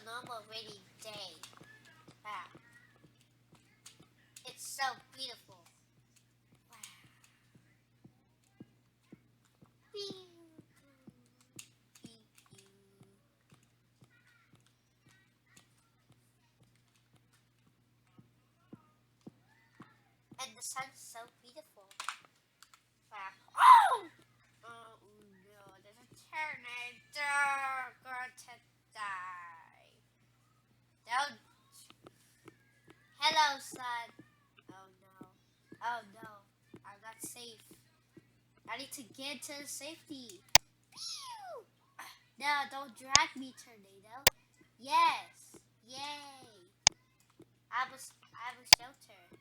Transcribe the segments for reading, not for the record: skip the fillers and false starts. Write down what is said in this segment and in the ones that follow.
a normal rainy day. Wow. It's so beautiful. Wow. Pew, pew, pew. And the sun's so beautiful. Wow. Oh! Oh no, there's a tornado going to die. Don't. Hello, sun. Oh no. Oh no. I'm not safe. I need to get to safety. Pew! No, don't drag me, tornado. Yes. Yay. I was sheltered.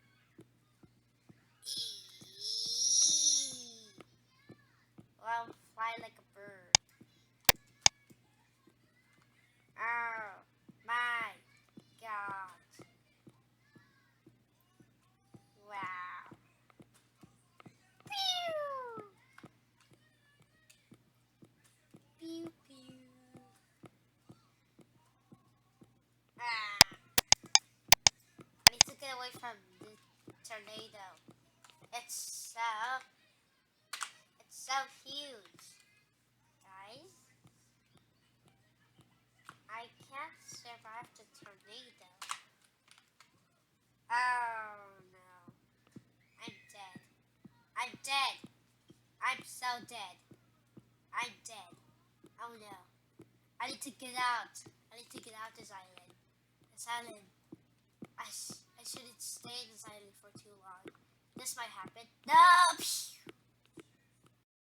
Well, I'll fly like a bird. Oh my god. Wow. Pew! Pew pew. Ah. I need to get away from the tornado. It's so huge. Guys, I can't survive the tornado. Oh no. I'm dead. I'm dead. I'm so dead. I'm dead. Oh no. I need to get out. I need to get out this island. This island. I shouldn't stay in this island for too long. This might happen. No!